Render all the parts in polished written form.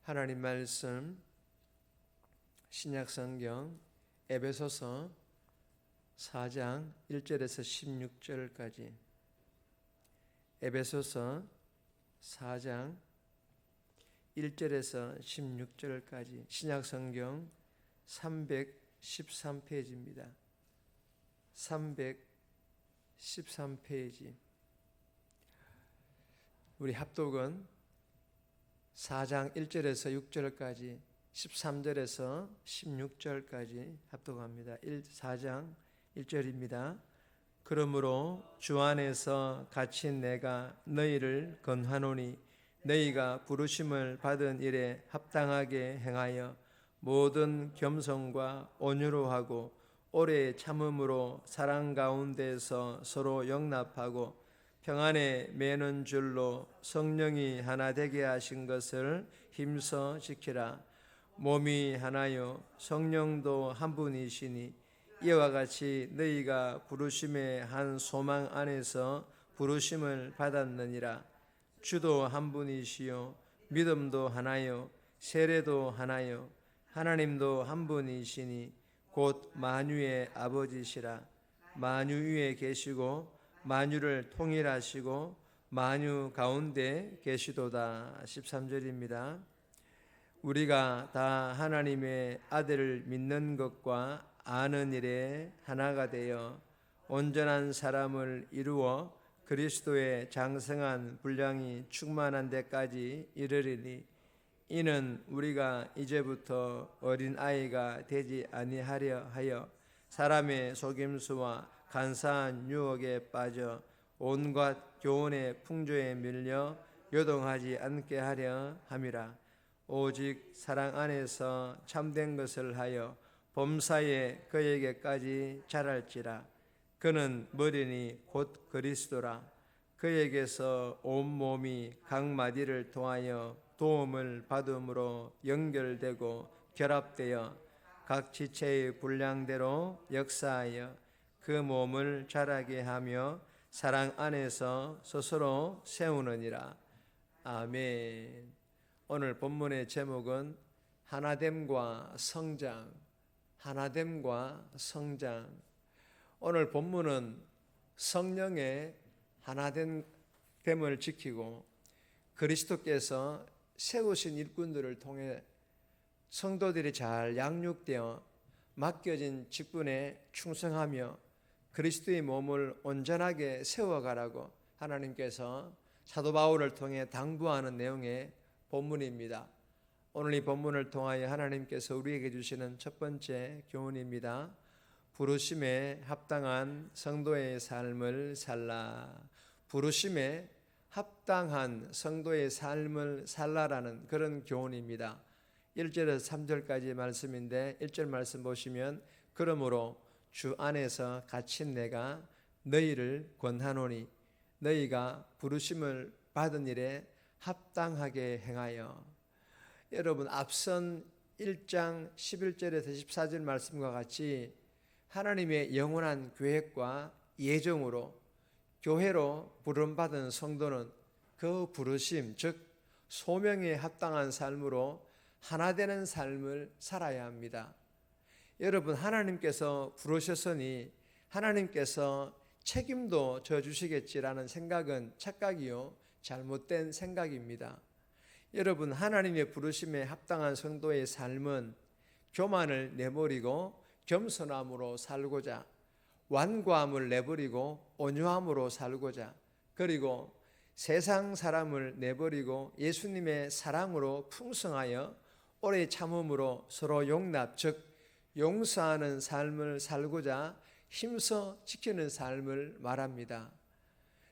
하나님 말씀 신약 성경 에베소서 4장 1절에서 16절까지 에베소서 4장 1절에서 16절까지 신약 성경 313페이지입니다. 313페이지. 우리 합독은 4장 1절에서 6절까지 13절에서 16절까지 합독합니다. 4장 1절입니다. 그러므로 주 안에서 갇힌 내가 너희를 권하노니 너희가 부르심을 받은 일에 합당하게 행하여 모든 겸손과 온유로 하고 오래 참음으로 사랑 가운데서 서로 용납하고 평안에 매는 줄로 성령이 하나 되게 하신 것을 힘써 지키라. 몸이 하나요 성령도 한 분이시니 이와 같이 너희가 부르심의 한 소망 안에서 부르심을 받았느니라. 주도 한 분이시요 믿음도 하나요 세례도 하나요 하나님도 한 분이시니 곧 만유의 아버지시라. 만유 위에 계시고 만유를 통일하시고 만유 가운데 계시도다. 13절입니다. 우리가 다 하나님의 아들을 믿는 것과 아는 일에 하나가 되어 온전한 사람을 이루어 그리스도의 장성한 분량이 충만한 데까지 이르리니 이는 우리가 이제부터 어린 아이가 되지 아니하려 하여 사람의 속임수와 간사한 유혹에 빠져 온갖 교훈의 풍조에 밀려 요동하지 않게 하려 함이라. 오직 사랑 안에서 참된 것을 하여 범사에 그에게까지 자랄지라. 그는 머리니 곧 그리스도라. 그에게서 온 몸이 각 마디를 통하여 도움을 받음으로 연결되고 결합되어 각 지체의 분량대로 역사하여 그 몸을 자라게 하며 사랑 안에서 스스로 세우느니라. 아멘. 오늘 본문의 제목은 하나됨과 성장, 하나됨과 성장. 오늘 본문은 성령의 하나됨을 지키고 그리스도께서 세우신 일꾼들을 통해 성도들이 잘 양육되어 맡겨진 직분에 충성하며 그리스도의 몸을 온전하게 세워가라고 하나님께서 사도 바울을 통해 당부하는 내용의 본문입니다. 오늘 이 본문을 통하여 하나님께서 우리에게 주시는 첫 번째 교훈입니다. 부르심에 합당한 성도의 삶을 살라. 부르심에 합당한 성도의 삶을 살라라는 그런 교훈입니다. 1절에서 3절까지 말씀인데 1절 말씀 보시면 그러므로 주 안에서 갇힌 내가 너희를 권하노니 너희가 부르심을 받은 일에 합당하게 행하여. 여러분 앞선 1장 11절에서 14절 말씀과 같이 하나님의 영원한 계획과 예정으로 교회로 부름받은 성도는 그 부르심 즉 소명에 합당한 삶으로 하나 되는 삶을 살아야 합니다. 여러분 하나님께서 부르셨으니 하나님께서 책임도 져주시겠지라는 생각은 착각이요 잘못된 생각입니다. 여러분 하나님의 부르심에 합당한 성도의 삶은 교만을 내버리고 겸손함으로 살고자 완고함을 내버리고 온유함으로 살고자 그리고 세상 사람을 내버리고 예수님의 사랑으로 풍성하여 오래 참음으로 서로 용납 즉 용서하는 삶을 살고자 힘써 지키는 삶을 말합니다.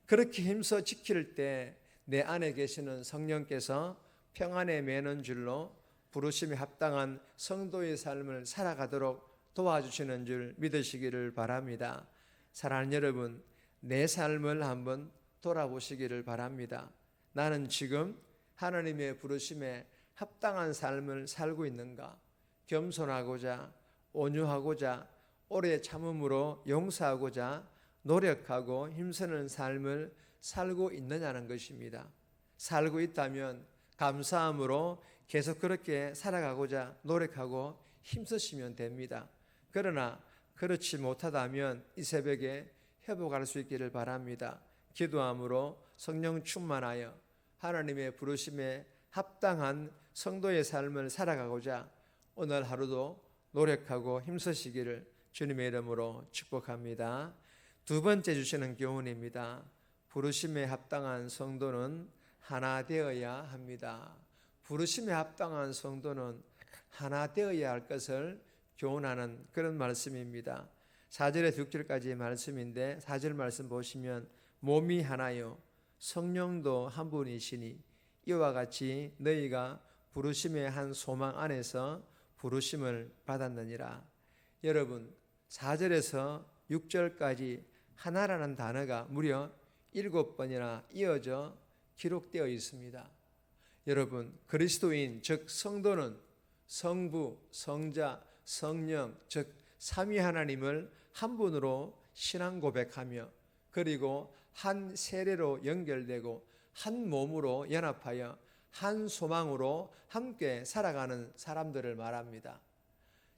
그렇게 힘써 지킬 때 내 안에 계시는 성령께서 평안에 매는 줄로 부르심에 합당한 성도의 삶을 살아가도록 도와주시는 줄 믿으시기를 바랍니다. 사랑하는 여러분, 내 삶을 한번 돌아보시기를 바랍니다. 나는 지금 하나님의 부르심에 합당한 삶을 살고 있는가? 겸손하고자 온유하고자 오래 참음으로 용서하고자 노력하고 힘쓰는 삶을 살고 있느냐는 것입니다. 살고 있다면 감사함으로 계속 그렇게 살아가고자 노력하고 힘쓰시면 됩니다. 그러나 그렇지 못하다면 이 새벽에 회복할 수 있기를 바랍니다. 기도함으로 성령 충만하여 하나님의 부르심에 합당한 성도의 삶을 살아가고자 오늘 하루도 노력하고 힘쓰시기를 주님의 이름으로 축복합니다. 두 번째 주시는 교훈입니다. 부르심에 합당한 성도는 하나 되어야 합니다. 부르심에 합당한 성도는 하나 되어야 할 것을 교훈하는 그런 말씀입니다. 4절에서 6절까지의 말씀인데 4절 말씀 보시면 몸이 하나요 성령도 한 분이시니 이와 같이 너희가 부르심의 한 소망 안에서 부르심을 받았느니라. 여러분 4절에서 6절까지 하나라는 단어가 무려 7번이나 이어져 기록되어 있습니다. 여러분 그리스도인 즉 성도는 성부, 성자, 성령 즉 삼위 하나님을 한 분으로 신앙 고백하며 그리고 한 세례로 연결되고 한 몸으로 연합하여 한 소망으로 함께 살아가는 사람들을 말합니다.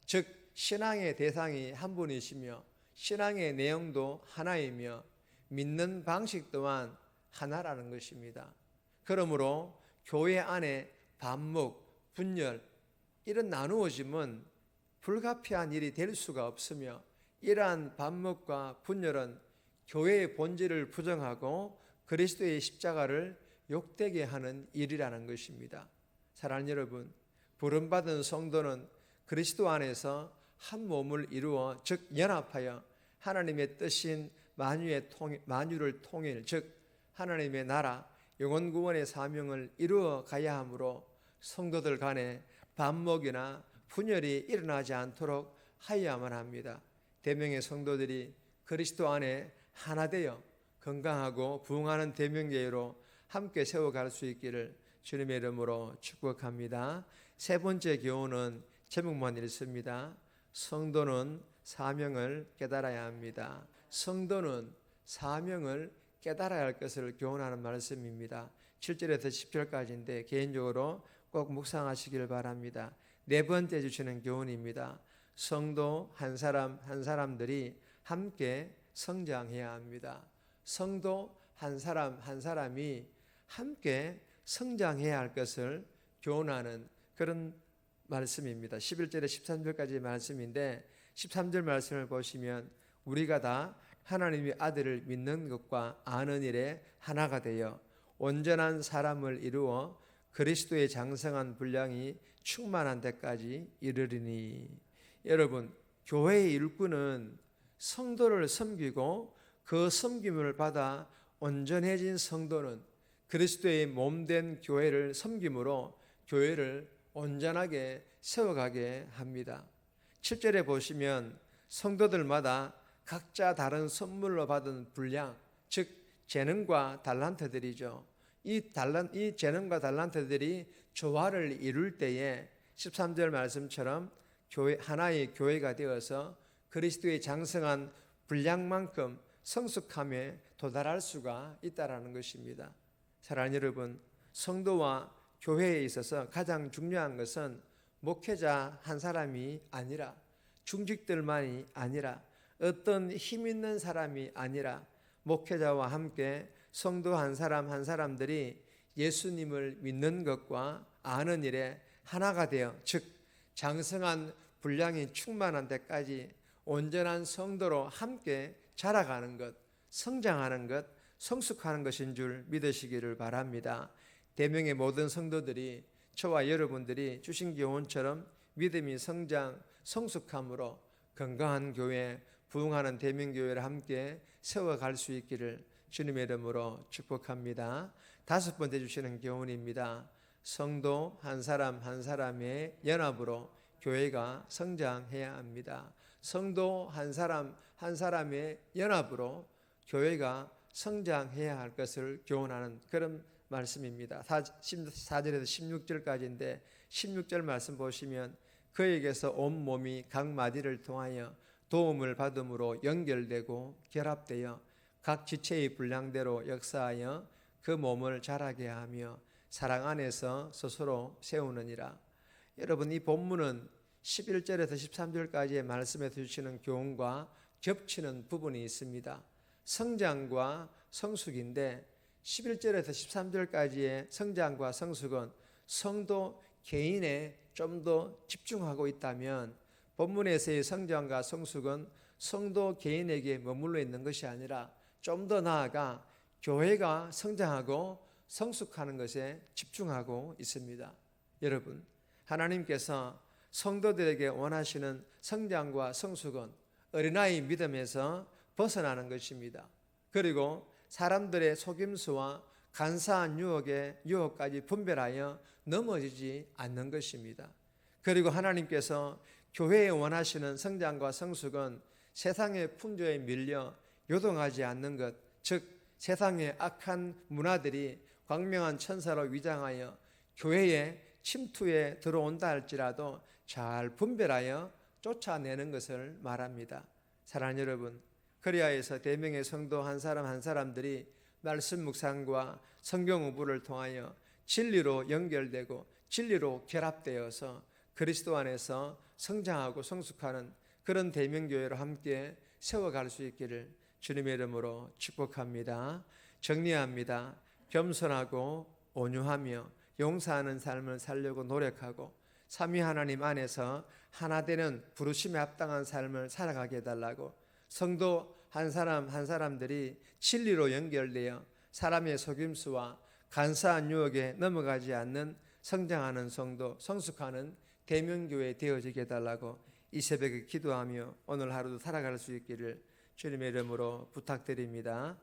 즉 신앙의 대상이 한 분이시며 신앙의 내용도 하나이며 믿는 방식 또한 하나라는 것입니다. 그러므로 교회 안에 반목, 분열 이런 나누어짐은 불가피한 일이 될 수가 없으며 이러한 반목과 분열은 교회의 본질을 부정하고 그리스도의 십자가를 욕되게 하는 일이라는 것입니다. 사랑하는 여러분, 부름받은 성도는 그리스도 안에서 한 몸을 이루어 즉 연합하여 하나님의 뜻인 만유를 통일 즉 하나님의 나라 영혼 구원의 사명을 이루어 가야 하므로 성도들 간에 반목이나 분열이 일어나지 않도록 하여야만 합니다. 대명의 성도들이 그리스도 안에 하나 되어 건강하고 부흥하는 대명교회로 함께 세워갈 수 있기를 주님의 이름으로 축복합니다. 세 번째 교훈은 제목만 읽습니다. 성도는 사명을 깨달아야 합니다. 성도는 사명을 깨달아야 할 것을 교훈하는 말씀입니다. 7절에서 10절까지인데 개인적으로 꼭 묵상하시길 바랍니다. 네 번째 주시는 교훈입니다. 성도 한 사람 한 사람들이 함께 성장해야 합니다. 성도 한 사람 한 사람이 함께 성장해야 할 것을 교훈하는 그런 말씀입니다. 11절에 13절까지 말씀인데 13절 말씀을 보시면 우리가 다 하나님의 아들을 믿는 것과 아는 일에 하나가 되어 온전한 사람을 이루어 그리스도의 장성한 분량이 충만한 데까지 이르리니. 여러분 교회의 일꾼은 성도를 섬기고 그 섬김을 받아 온전해진 성도는 그리스도의 몸된 교회를 섬김으로 교회를 온전하게 세워가게 합니다. 7절에 보시면 성도들마다 각자 다른 선물로 받은 분량, 즉 재능과 달란트들이죠. 이 재능과 달란트들이 조화를 이룰 때에 13절 말씀처럼 하나의 교회가 되어서 그리스도의 장성한 분량만큼 성숙함에 도달할 수가 있다라는 것입니다. 사랑하는 여러분, 성도와 교회에 있어서 가장 중요한 것은 목회자 한 사람이 아니라 중직들만이 아니라 어떤 힘 있는 사람이 아니라 목회자와 함께 성도 한 사람 한 사람들이 예수님을 믿는 것과 아는 일에 하나가 되어 즉 장성한 분량이 충만한 데까지 온전한 성도로 함께 자라가는 것, 성장하는 것, 성숙하는 것인 줄 믿으시기를 바랍니다. 대명의 모든 성도들이 저와 여러분들이 주신 교훈처럼 믿음이 성장, 성숙함으로 건강한 교회, 부흥하는 대명교회를 함께 세워갈 수 있기를 주님의 이름으로 축복합니다. 다섯 번째 주시는 교훈입니다. 성도 한 사람 한 사람의 연합으로 교회가 성장해야 합니다. 성도 한 사람 한 사람의 연합으로 교회가 성장해야 할 것을 교훈하는 그런 말씀입니다. 4절에서 16절까지인데 16절 말씀 보시면 그에게서 온 몸이 각 마디를 통하여 도움을 받음으로 연결되고 결합되어 각 지체의 분량대로 역사하여 그 몸을 자라게 하며 사랑 안에서 스스로 세우느니라. 여러분, 이 본문은 11절에서 13절까지의 말씀에 주시는 교훈과 겹치는 부분이 있습니다. 성장과 성숙인데 11절에서 13절까지의 성장과 성숙은 성도 개인에 좀 더 집중하고 있다면, 본문에서의 성장과 성숙은 성도 개인에게 머물러 있는 것이 아니라 좀 더 나아가 교회가 성장하고 성숙하는 것에 집중하고 있습니다. 여러분, 하나님께서 성도들에게 원하시는 성장과 성숙은 어린아이 믿음에서 벗어나는 것입니다. 그리고 사람들의 속임수와 간사한 유혹까지 분별하여 넘어지지 않는 것입니다. 그리고 하나님께서 교회에 원하시는 성장과 성숙은 세상의 풍조에 밀려 요동하지 않는 것, 즉 세상의 악한 문화들이 광명한 천사로 위장하여 교회에 침투에 들어온다 할지라도 잘 분별하여 쫓아내는 것을 말합니다. 사랑하는 여러분, 코리아에서 대명의 성도 한 사람 한 사람들이 말씀 묵상과 성경 공부를 통하여 진리로 연결되고 진리로 결합되어서 그리스도 안에서 성장하고 성숙하는 그런 대명교회로 함께 세워갈 수 있기를 주님의 이름으로 축복합니다. 정리합니다. 겸손하고 온유하며 용서하는 삶을 살려고 노력하고 삼위 하나님 안에서 하나 되는 부르심에 합당한 삶을 살아가게 해달라고, 성도 한 사람 한 사람들이 진리로 연결되어 사람의 속임수와 간사한 유혹에 넘어가지 않는 성장하는 성도, 성숙하는 대명교회 되어지게 해달라고 이 새벽에 기도하며 오늘 하루도 살아갈 수 있기를 주님의 이름으로 부탁드립니다.